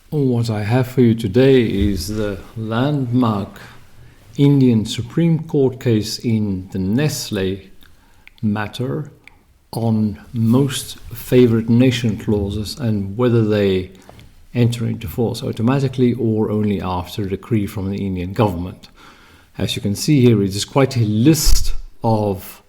What I have for you today is the landmark Indian Supreme Court case in the Nestle matter on most favored nation clauses and whether they enter into force automatically or only after a decree from the Indian government. As you can see here, it is quite a list of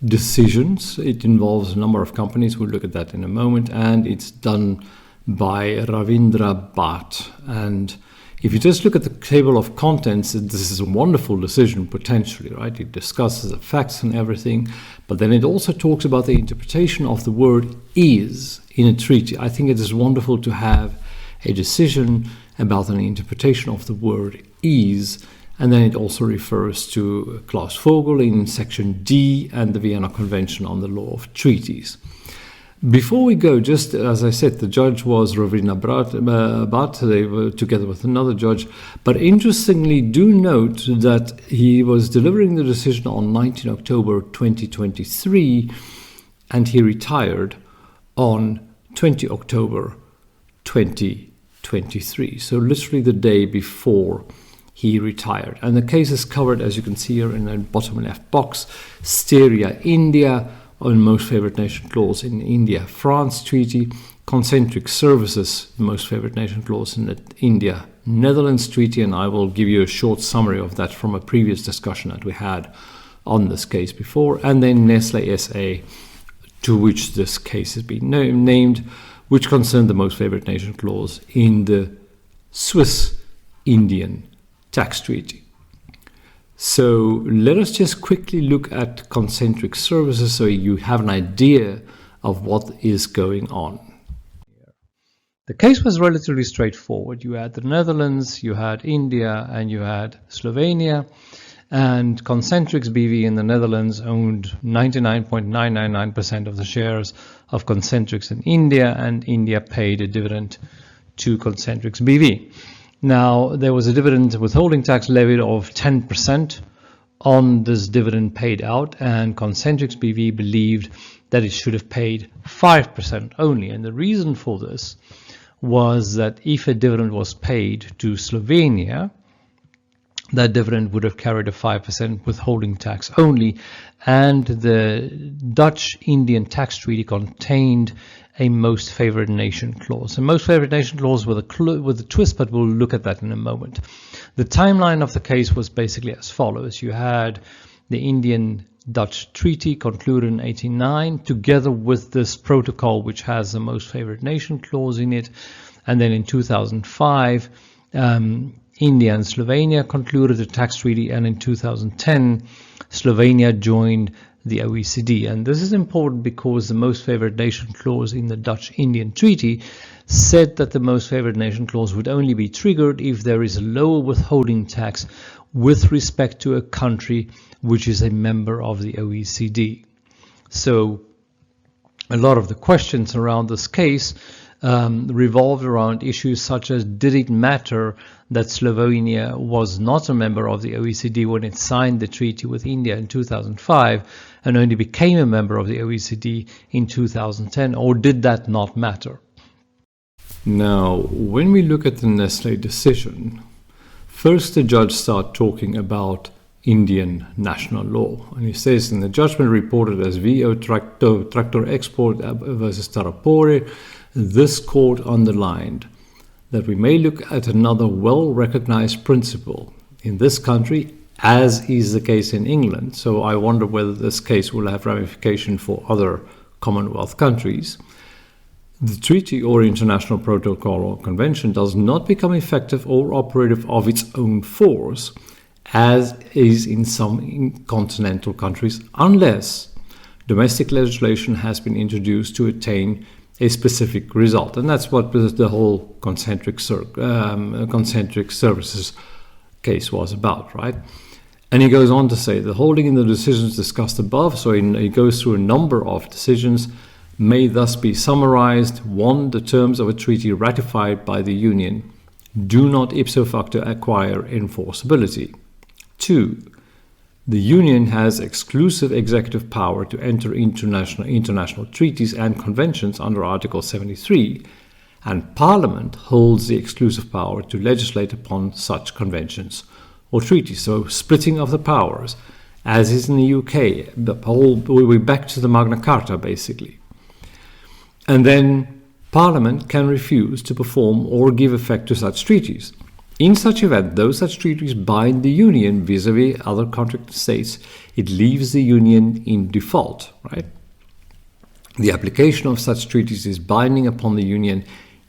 decisions. It involves a number of companies. We'll look at that in a moment, and it's done by Ravindra Bhatt. And if you just look at the table of contents, this is a wonderful decision potentially, right? It discusses the facts and everything, but then it also talks about the interpretation of the word is in a treaty. I think it is wonderful to have a decision about an interpretation of the word is, and then it also refers to Klaus Vogel in section D and the Vienna Convention on the Law of Treaties. Before we go, just as I said, the judge was Ravindra Bhatt. They were together with another judge. But interestingly, do note that he was delivering the decision on 19 October 2023, and he retired on 20 October 2023. So literally the day before he retired. And the case is covered, as you can see here in the bottom left box, Steria, India, on most favored nation clause in India, France treaty, Concentrix services, the most favored nation clause in the India, Netherlands treaty, and I will give you a short summary of that from a previous discussion that we had on this case before, and then Nestle SA, to which this case has been named, which concerned the most favored nation clause in the Swiss-Indian tax treaty. So let us just quickly look at Concentrix services so you have an idea of what is going on. The case was relatively straightforward. You had the Netherlands, you had India, and you had Slovenia. And Concentrix BV in the Netherlands owned 99.999% of the shares of Concentrix in India, and India paid a dividend to Concentrix BV. Now, there was a dividend withholding tax levied of 10% on this dividend paid out, and Concentrix BV believed that it should have paid 5% only. And the reason for this was that if a dividend was paid to Slovenia, that dividend would have carried a 5% withholding tax only, and the Dutch-Indian tax treaty contained a most favored nation clause. A most favored nation clause with a twist, but we'll look at that in a moment. The timeline of the case was basically as follows. You had the Indian-Dutch treaty concluded in 1889, together with this protocol which has the most favored nation clause in it, and then in 2005, India and Slovenia concluded a tax treaty, and in 2010, Slovenia joined the OECD. And this is important because the most favored nation clause in the Dutch-Indian treaty said that the most favored nation clause would only be triggered if there is a lower withholding tax with respect to a country which is a member of the OECD. So a lot of the questions around this case revolved around issues such as, did it matter that Slovenia was not a member of the OECD when it signed the treaty with India in 2005 and only became a member of the OECD in 2010, or did that not matter? Now, when we look at the Nestle decision, first the judge starts talking about Indian national law. And he says in the judgment reported as VO Tractor Export versus Tarapore, this court underlined that we may look at another well-recognized principle in this country, as is the case in England. So I wonder whether this case will have ramification for other Commonwealth countries. The treaty or international protocol or convention does not become effective or operative of its own force, as is in some continental countries, unless domestic legislation has been introduced to attain a specific result. And that's what the whole Concentrix services case was about, right? And he goes on to say the holding in the decisions discussed above, so he goes through a number of decisions, may thus be summarized. 1, the terms of a treaty ratified by the Union do not ipso facto acquire enforceability. 2, the Union has exclusive executive power to enter into international treaties and conventions under Article 73, and Parliament holds the exclusive power to legislate upon such conventions or treaties. So splitting of the powers, as is in the UK, we're back to the Magna Carta basically. And then Parliament can refuse to perform or give effect to such treaties. In such event, though such treaties bind the Union vis-à-vis other contracting states, it leaves the Union in default, right? The application of such treaties is binding upon the Union,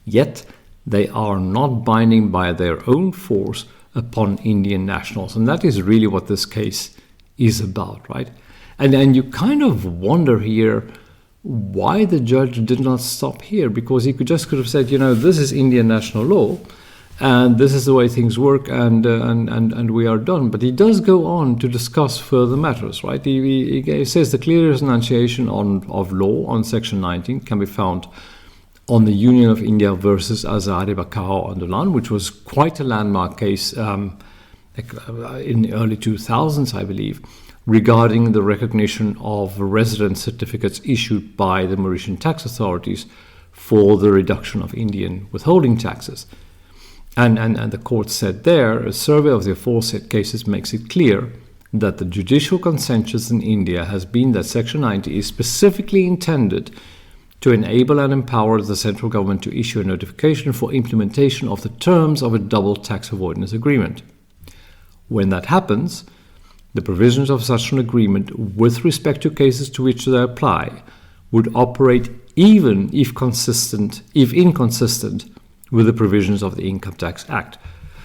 yet they are not binding by their own force upon Indian nationals. And that is really what this case is about, right? And you kind of wonder here why the judge did not stop here, because he could have said, this is Indian national law, and this is the way things work, and we are done. But he does go on to discuss further matters, right? He says the clearest enunciation of law on Section 19 can be found on the Union of India versus Azadi Bakao Andolan, which was quite a landmark case in the early 2000s, I believe, regarding the recognition of residence certificates issued by the Mauritian tax authorities for the reduction of Indian withholding taxes. And the court said there, a survey of the aforesaid cases makes it clear that the judicial consensus in India has been that Section 90 is specifically intended to enable and empower the central government to issue a notification for implementation of the terms of a double tax avoidance agreement. When that happens, the provisions of such an agreement with respect to cases to which they apply would operate even if inconsistent with the provisions of the Income Tax Act.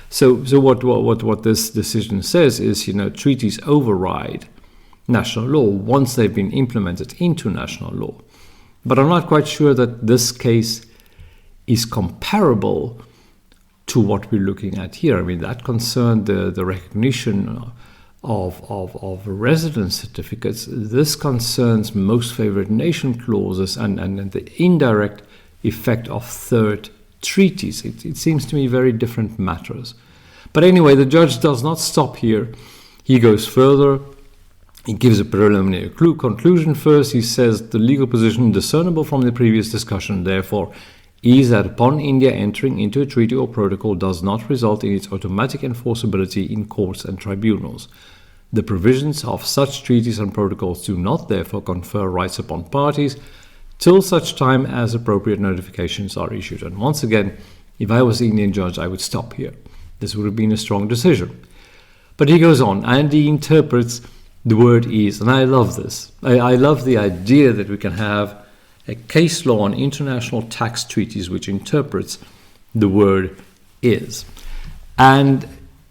So what this decision says is, treaties override national law once they've been implemented into national law. But I'm not quite sure that this case is comparable to what we're looking at here. I mean, that concerned the recognition of residence certificates. This concerns most favored nation clauses and the indirect effect of third treaties. It seems to me very different matters. But anyway, the judge does not stop here. He goes further. He gives a preliminary conclusion first. He says the legal position discernible from the previous discussion, therefore, is that upon India entering into a treaty or protocol does not result in its automatic enforceability in courts and tribunals. The provisions of such treaties and protocols do not therefore confer rights upon parties till such time as appropriate notifications are issued. And once again, if I was the Indian judge, I would stop here. This would have been a strong decision. But he goes on and he interprets the word is, and I love this. I love the idea that we can have a case law on international tax treaties which interprets the word is.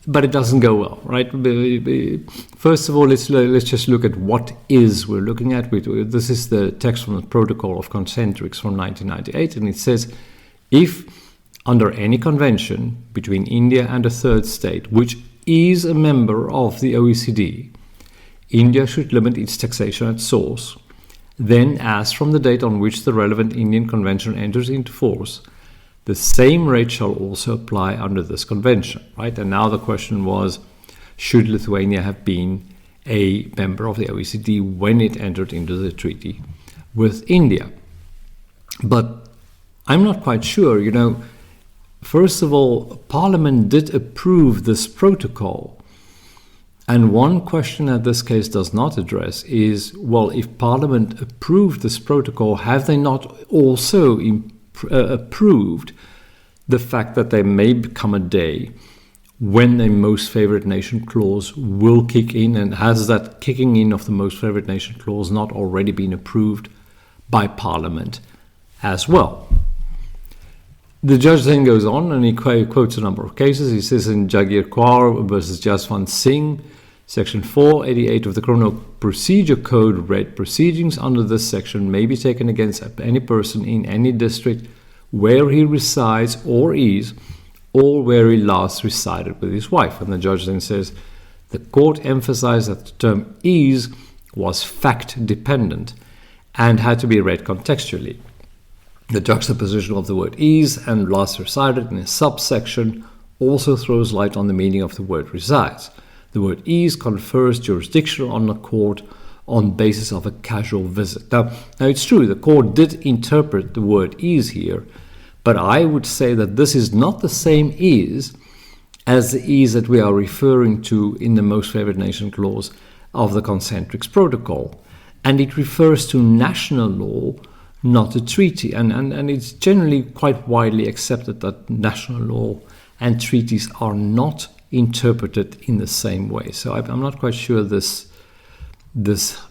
But it doesn't go well, right? First of all, let's just look at what is we're looking at. This is the text from the Protocol of Concentrix from 1998, and it says, if under any convention between India and a third state, which is a member of the OECD, India should limit its taxation at source, then as from the date on which the relevant Indian convention enters into force, the same rate shall also apply under this convention, right? And now the question was, should Lithuania have been a member of the OECD when it entered into the treaty with India? But I'm not quite sure, First of all, Parliament did approve this protocol. And one question that this case does not address is, well, if Parliament approved this protocol, have they not also approved the fact that there may become a day when the most favored nation clause will kick in? And has that kicking in of the most favored nation clause not already been approved by Parliament as well? The judge then goes on and he quotes a number of cases. He says in Jagir Kaur versus Jaswant Singh, Section 488 of the Criminal Procedure Code read, proceedings under this section may be taken against any person in any district where he resides or is, or where he last resided with his wife. And the judge then says, the court emphasized that the term is was fact dependent and had to be read contextually. The juxtaposition of the word is and last resided in a subsection also throws light on the meaning of the word resides. The word is confers jurisdiction on the court on basis of a casual visit. Now it's true, the court did interpret the word is here, But I would say that this is not the same ease as the ease that we are referring to in the most favored nation clause of the Concentrix protocol. And it refers to national law, not a treaty. And it's generally quite widely accepted that national law and treaties are not interpreted in the same way. So I'm not quite sure this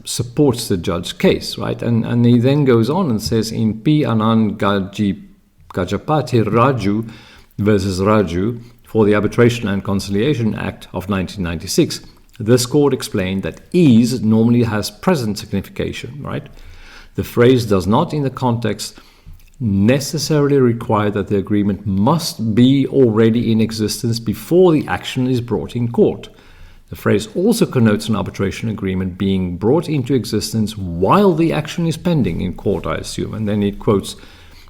supports the judge's case, right? And he then goes on and says, in P. Anand Gajapati Raju versus Raju for the Arbitration and Conciliation Act of 1996, this court explained that ease normally has present signification, right? The phrase does not, in the context, necessarily require that the agreement must be already in existence before the action is brought in court. The phrase also connotes an arbitration agreement being brought into existence while the action is pending in court, I assume. And then it quotes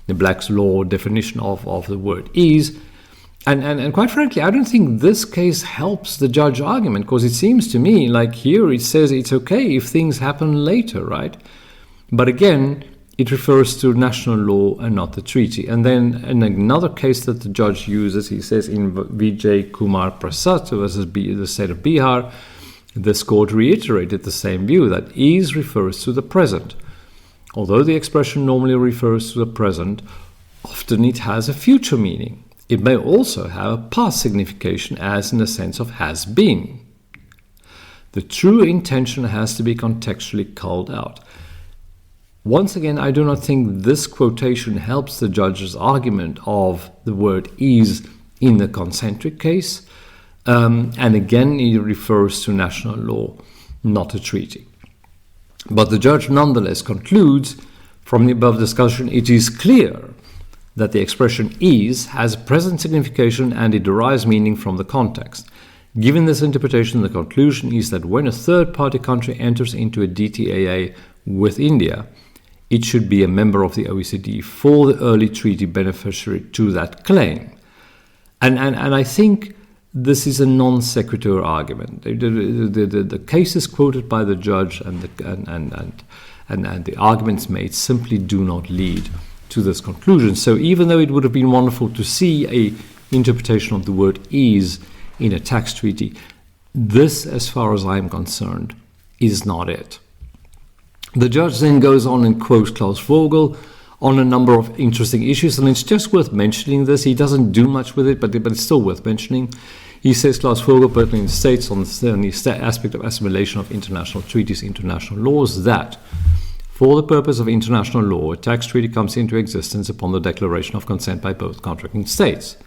the Black's Law definition of the word ease. And quite frankly, I don't think this case helps the judge argument, because it seems to me like here it says it's okay if things happen later, right? But again, it refers to national law and not the treaty. And then in another case that the judge uses, he says in Vijay Kumar Prasad versus the state of Bihar, this court reiterated the same view, that ease refers to the present. Although the expression normally refers to the present, often it has a future meaning. It may also have a past signification, as in the sense of has been. The true intention has to be contextually called out. Once again, I do not think this quotation helps the judge's argument of the word ease in the Concentrix case. And again, it refers to national law, not a treaty. But the judge nonetheless concludes, from the above discussion, it is clear that the expression ease has a present signification and it derives meaning from the context. Given this interpretation, the conclusion is that when a third-party country enters into a DTAA with India, it should be a member of the OECD for the early treaty beneficiary to that claim. And I think this is a non sequitur argument. The cases quoted by the judge and the arguments made simply do not lead to this conclusion. So even though it would have been wonderful to see a interpretation of the word ease in a tax treaty, this, as far as I'm concerned, is not it. The judge then goes on and quotes Klaus Vogel on a number of interesting issues, and it's just worth mentioning this. He doesn't do much with it, but it's still worth mentioning. He says Klaus Vogel pertinently states on the aspect of assimilation of international treaties, international laws, that for the purpose of international law, a tax treaty comes into existence upon the declaration of consent by both contracting states.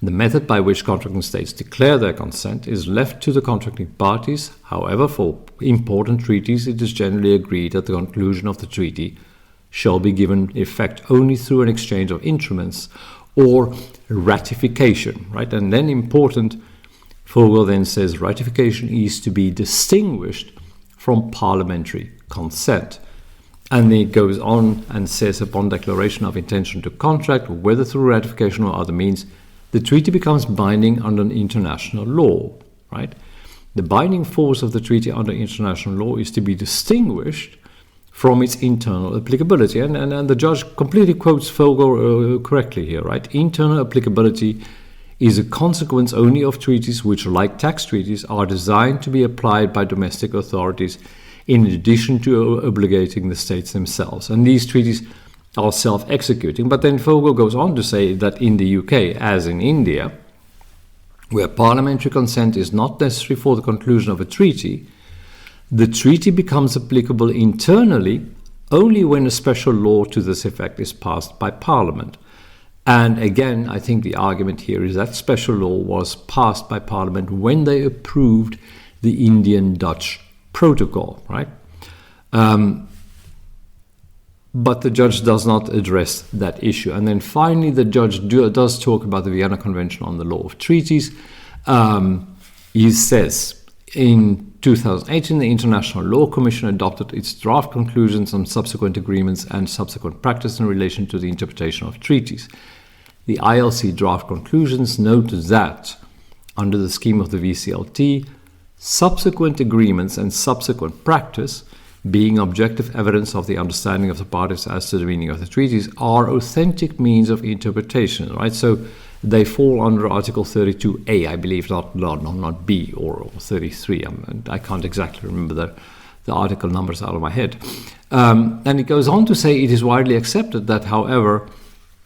The method by which contracting states declare their consent is left to the contracting parties. However, for important treaties, it is generally agreed that the conclusion of the treaty shall be given effect only through an exchange of instruments or ratification, right? And then important, Vogel then says ratification is to be distinguished from parliamentary consent. And he goes on and says, upon declaration of intention to contract, whether through ratification or other means, the treaty becomes binding under international law, right? The binding force of the treaty under international law is to be distinguished from its internal applicability. And the judge completely quotes Vogel correctly here, right? Internal applicability is a consequence only of treaties which, like tax treaties, are designed to be applied by domestic authorities in addition to obligating the states themselves. And these treaties are self-executing. But then Vogel goes on to say that in the UK, as in India, where parliamentary consent is not necessary for the conclusion of a treaty, the treaty becomes applicable internally only when a special law to this effect is passed by Parliament. And again, I think the argument here is that special law was passed by Parliament when they approved the Indian-Dutch protocol, right? But the judge does not address that issue. And then finally, the judge does talk about the Vienna Convention on the Law of Treaties. He says, in 2018, the International Law Commission adopted its draft conclusions on subsequent agreements and subsequent practice in relation to the interpretation of treaties. The ILC draft conclusions note that, under the scheme of the VCLT, subsequent agreements and subsequent practice being objective evidence of the understanding of the parties as to the meaning of the treaties, are authentic means of interpretation, right? So they fall under Article 32A, I believe, not B or 33. I can't exactly remember the article numbers out of my head. And it goes on to say it is widely accepted that, however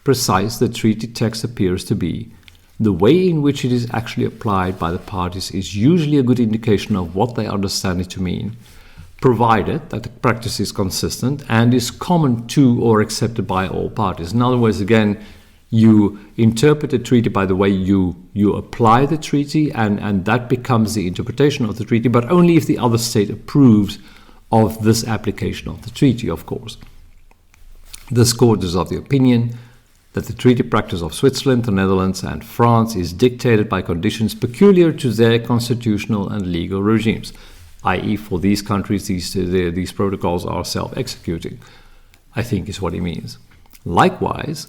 precise the treaty text appears to be, the way in which it is actually applied by the parties is usually a good indication of what they understand it to mean, provided that the practice is consistent and is common to or accepted by all parties. In other words, again, you interpret the treaty by the way you apply the treaty, and that becomes the interpretation of the treaty, but only if the other state approves of this application of the treaty, of course. This court is of the opinion that the treaty practice of Switzerland, the Netherlands, and France is dictated by conditions peculiar to their constitutional and legal regimes, i.e. for these countries, these protocols are self-executing, I think is what he means. Likewise,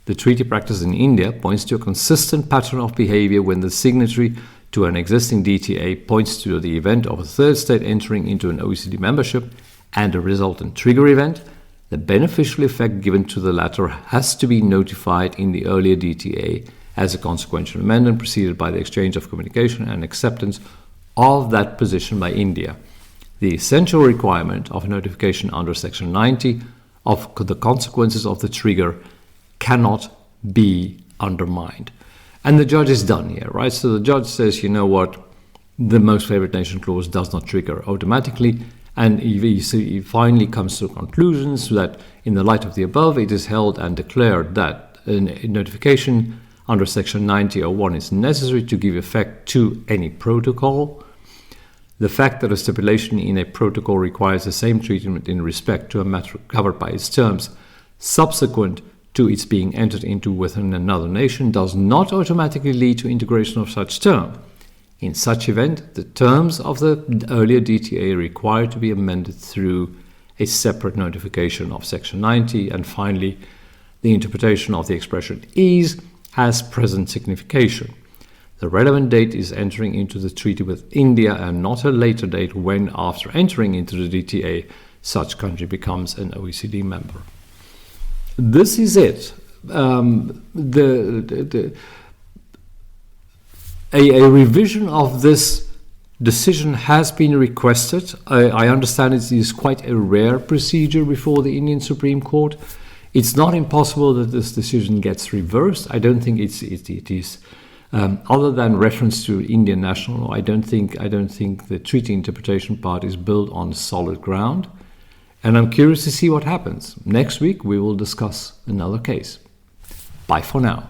the treaty practice in India points to a consistent pattern of behavior when the signatory to an existing DTA points to the event of a third state entering into an OECD membership and a resultant trigger event. The beneficial effect given to the latter has to be notified in the earlier DTA as a consequential amendment preceded by the exchange of communication and acceptance of that position by India. The essential requirement of notification under Section 90 of the consequences of the trigger cannot be undermined. And the judge is done here, right? So the judge says, you know what, the most favored nation clause does not trigger automatically. And he finally comes to conclusions that in the light of the above, it is held and declared that a notification under Section 90.01 is necessary to give effect to any protocol. The fact that a stipulation in a protocol requires the same treatment in respect to a matter covered by its terms subsequent to its being entered into within another nation does not automatically lead to integration of such term. In such event, the terms of the earlier DTA are required to be amended through a separate notification of Section 90. And finally, the interpretation of the expression is has present signification. The relevant date is entering into the treaty with India and not a later date when, after entering into the DTA, such country becomes an OECD member. This is it. A revision of this decision has been requested. I understand it is quite a rare procedure before the Indian Supreme Court. It's not impossible that this decision gets reversed. I don't think it is. Other than reference to Indian national law, I don't think the treaty interpretation part is built on solid ground. And I'm curious to see what happens. Next week we will discuss another case. Bye for now.